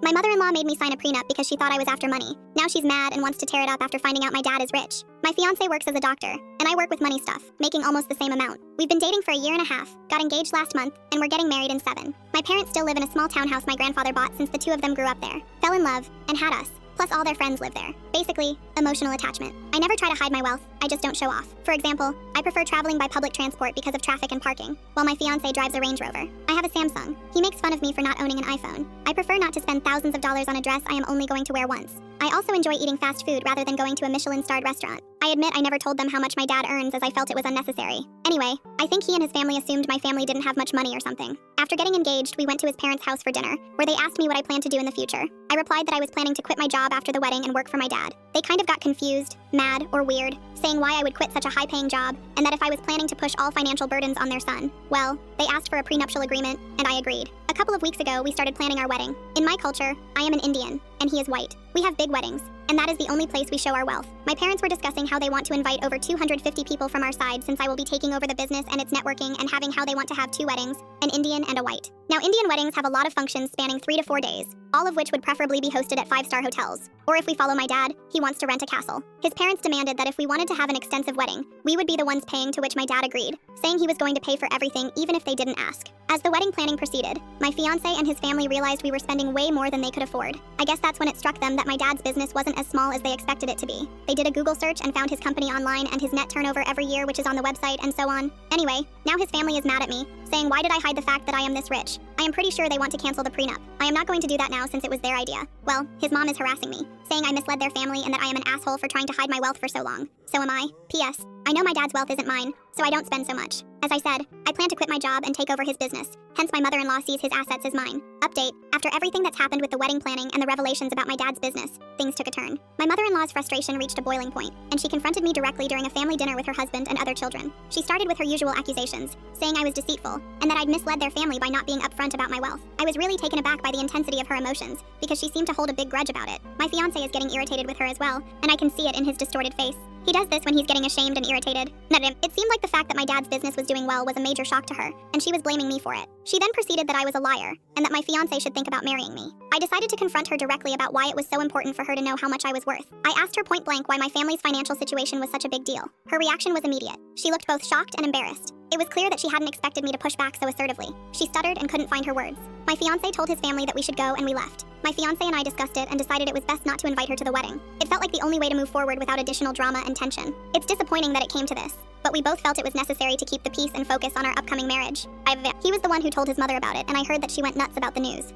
My mother-in-law made me sign a prenup because she thought I was after money. Now she's mad and wants to tear it up after finding out my dad is rich. My fiancé works as a doctor, and I work with money stuff, making almost the same amount. We've been dating for a year and a half, got engaged last month, and we're getting married in 7. My parents still live in a small townhouse my grandfather bought since the two of them grew up there, fell in love, and had us. Plus all their friends live there. Basically, emotional attachment. I never try to hide my wealth, I just don't show off. For example, I prefer traveling by public transport because of traffic and parking, while my fiancé drives a Range Rover. I have a Samsung. He makes fun of me for not owning an iPhone. I prefer not to spend thousands of dollars on a dress I am only going to wear once. I also enjoy eating fast food rather than going to a Michelin-starred restaurant. I admit I never told them how much my dad earns as I felt it was unnecessary. Anyway, I think he and his family assumed my family didn't have much money or something. After getting engaged, we went to his parents' house for dinner, where they asked me what I planned to do in the future. I replied that I was planning to quit my job after the wedding and work for my dad. They kind of got confused, mad, or weird, saying why I would quit such a high-paying job, and that if I was planning to push all financial burdens on their son. Well, they asked for a prenuptial agreement, and I agreed. A couple of weeks ago, we started planning our wedding. In my culture, I am an Indian, and he is white. We have big weddings, and that is the only place we show our wealth. My parents were discussing how they want to invite over 250 people from our side since I will be taking over the business and its networking and having how they want to have 2 weddings, an Indian and a white. Now, Indian weddings have a lot of functions spanning 3 to 4 days, all of which would preferably be hosted at 5-star hotels. Or if we follow my dad, he wants to rent a castle. His parents demanded that if we wanted to have an extensive wedding, we would be the ones paying, to which my dad agreed, saying he was going to pay for everything even if they didn't ask. As the wedding planning proceeded, my fiancé and his family realized we were spending way more than they could afford. I guess that's when it struck them that my dad's business wasn't as small as they expected it to be. They did a Google search and found his company online and his net turnover every year, which is on the website, and so on. Anyway, now his family is mad at me, saying why did I hide the fact that I am this rich? I am pretty sure they want to cancel the prenup. I am not going to do that now since it was their idea. Well, his mom is harassing me, saying I misled their family and that I am an asshole for trying to hide my wealth for so long. So am I. P.S. I know my dad's wealth isn't mine, so I don't spend so much. As I said, I plan to quit my job and take over his business, hence my mother-in-law sees his assets as mine. Update, after everything that's happened with the wedding planning and the revelations about my dad's business, things took a turn. My mother-in-law's frustration reached a boiling point, and she confronted me directly during a family dinner with her husband and other children. She started with her usual accusations, saying I was deceitful, and that I'd misled their family by not being upfront about my wealth. I was really taken aback by the intensity of her emotions, because she seemed to hold a big grudge about it. My fiancé is getting irritated with her as well, and I can see it in his distorted face. He does this when he's getting ashamed and irritated. It seemed like the fact that my dad's business was doing well was a major shock to her, and she was blaming me for it. She then proceeded that I was a liar, and that my fiancé should think about marrying me. I decided to confront her directly about why it was so important for her to know how much I was worth. I asked her point blank why my family's financial situation was such a big deal. Her reaction was immediate. She looked both shocked and embarrassed. It was clear that she hadn't expected me to push back so assertively. She stuttered and couldn't find her words. My fiancé told his family that we should go, and we left. My fiancé and I discussed it and decided it was best not to invite her to the wedding. It felt like the only way to move forward without additional drama and tension. It's disappointing that it came to this, but we both felt it was necessary to keep the peace and focus on our upcoming marriage. He was the one who told his mother about it, and I heard that she went nuts about the news.